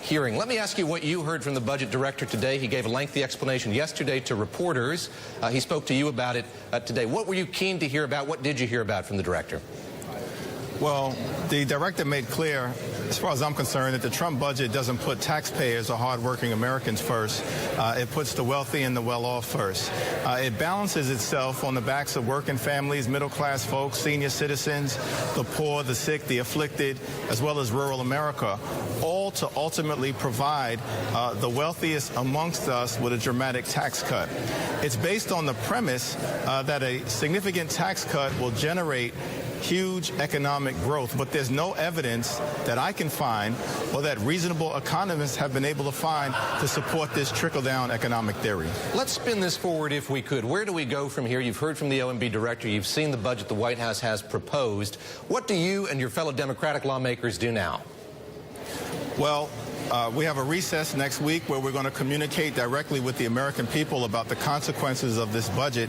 hearing. Let me ask you what you heard from the budget director today. He gave a lengthy explanation yesterday to reporters. He spoke to you about it today. What were you keen to hear about? What did you hear about from the director? Well, the director made clear, as far as I'm concerned, that the Trump budget doesn't put taxpayers or hardworking Americans first. It puts the wealthy and the well-off first. It balances itself on the backs of working families, middle-class folks, senior citizens, the poor, the sick, the afflicted, as well as rural America, all to ultimately provide the wealthiest amongst us with a dramatic tax cut. It's based on the premise that a significant tax cut will generate huge economic growth, but there's no evidence that I can find or that reasonable economists have been able to find to support this trickle-down economic theory. Let's spin this forward if we could. Where do we go from here? You've heard from the OMB director. You've seen the budget the White House has proposed. What do you and your fellow Democratic lawmakers do now? Well, we have a recess next week where we're going to communicate directly with the American people about the consequences of this budget,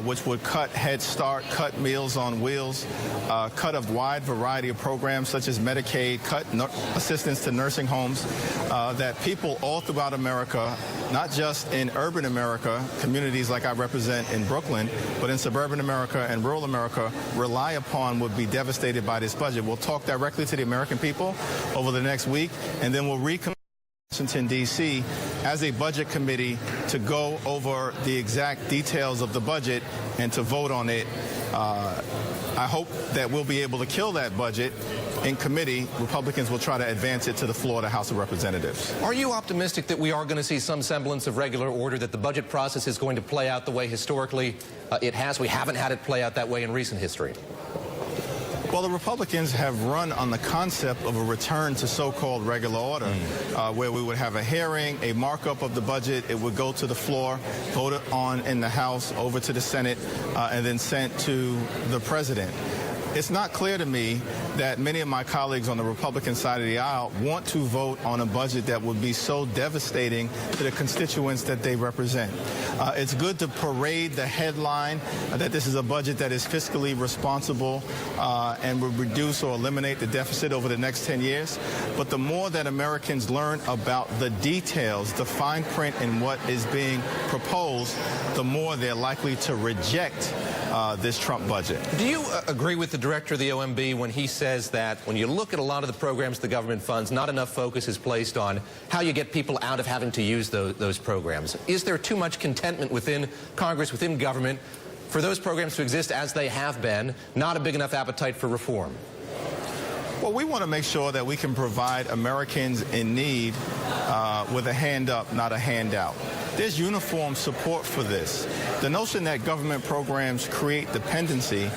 which would cut Head Start, cut Meals on Wheels, cut a wide variety of programs such as Medicaid, cut assistance to nursing homes, that people all throughout America, not just in urban America, communities like I represent in Brooklyn, but in suburban America and rural America, rely upon would be devastated by this budget. We'll talk directly to the American people over the next week, and then we'll reconvene in Washington, D.C. as a budget committee to go over the exact details of the budget and to vote on it. I hope that we'll be able to kill that budget in committee. Republicans will try to advance it to the floor of the House of Representatives. Are you optimistic that we are going to see some semblance of regular order, that the budget process is going to play out the way historically it has? We haven't had it play out that way in recent history. Well, the Republicans have run on the concept of a return to so-called regular order, where we would have a hearing, a markup of the budget, it would go to the floor, voted on in the House, over to the Senate, and then sent to the president. It's not clear to me that many of my colleagues on the Republican side of the aisle want to vote on a budget that would be so devastating to the constituents that they represent. It's good to parade the headline that this is a budget that is fiscally responsible and will reduce or eliminate the deficit over the next 10 years. But the more that Americans learn about the details, the fine print in what is being proposed, the more they're likely to reject this Trump budget. Do you agree with the director of the OMB when he says that when you look at a lot of the programs the government funds, not enough focus is placed on how you get people out of having to use those programs? Is there too much contentment within Congress, within government, for those programs to exist as they have been, not a big enough appetite for reform? Well, we want to make sure that we can provide Americans in need with a hand up, not a handout. There's uniform support for this. The notion that government programs create dependency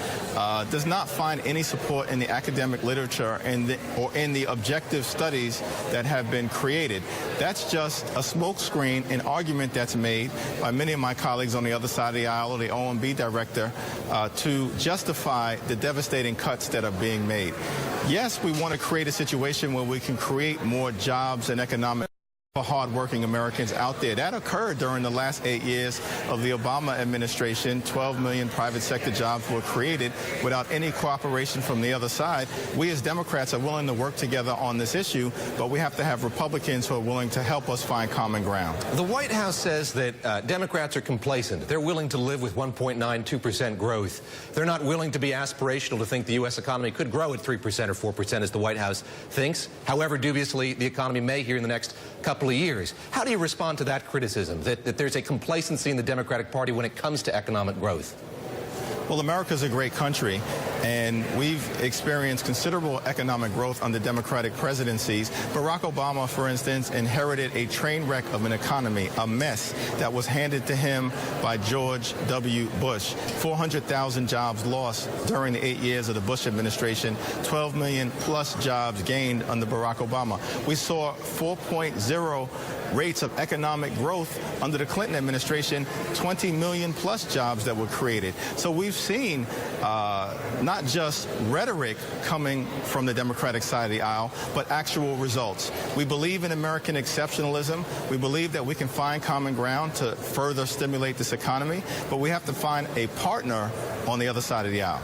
does not find any support in the academic literature or in the objective studies that have been created. That's just a smokescreen, an argument that's made by many of my colleagues on the other side of the aisle, or the OMB director, to justify the devastating cuts that are being made. Yes, we want to create a situation where we can create more jobs and economic for hardworking Americans out there. That occurred during the last 8 years of the Obama administration. 12 million private sector jobs were created without any cooperation from the other side. We as Democrats are willing to work together on this issue, but we have to have Republicans who are willing to help us find common ground. The White House says that Democrats are complacent. They're willing to live with 1.92% growth. They're not willing to be aspirational to think the U.S. economy could grow at 3% or 4% as the White House thinks. However dubiously the economy may here in the next couple of years. How do you respond to that criticism, that there's a complacency in the Democratic Party when it comes to economic growth? Well, America's a great country, and we've experienced considerable economic growth under Democratic presidencies. Barack Obama, for instance, inherited a train wreck of an economy, a mess that was handed to him by George W. Bush. 400,000 jobs lost during the 8 years of the Bush administration, 12 million plus jobs gained under Barack Obama. We saw 4.0 rates of economic growth under the Clinton administration, 20 million plus jobs that were created. So we've seen not just rhetoric coming from the Democratic side of the aisle, but actual results. We believe in American exceptionalism. We believe that we can find common ground to further stimulate this economy, but we have to find a partner on the other side of the aisle.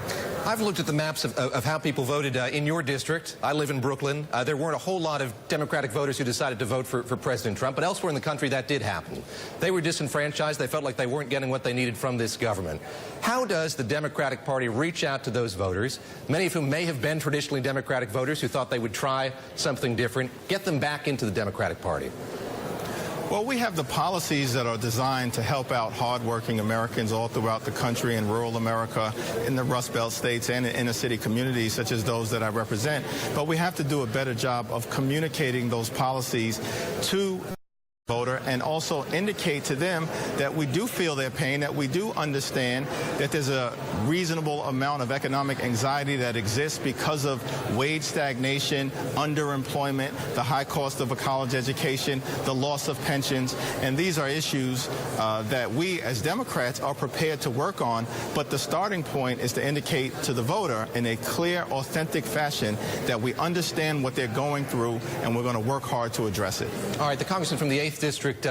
I've looked at the maps of how people voted in your district. I live in Brooklyn. There weren't a whole lot of Democratic voters who decided to vote for President Trump, but elsewhere in the country that did happen. They were disenfranchised. They felt like they weren't getting what they needed from this government. How does the Democratic Party reach out to those voters, many of whom may have been traditionally Democratic voters who thought they would try something different, get them back into the Democratic Party? Well, we have the policies that are designed to help out hardworking Americans all throughout the country, in rural America, in the Rust Belt states, and in inner city communities such as those that I represent. But we have to do a better job of communicating those policies to voter and also indicate to them that we do feel their pain, that we do understand that there's a reasonable amount of economic anxiety that exists because of wage stagnation, underemployment, the high cost of a college education, the loss of pensions, and these are issues that we as Democrats are prepared to work on, but the starting point is to indicate to the voter in a clear, authentic fashion that we understand what they're going through and we're going to work hard to address it. All right, the congressman from the 8th District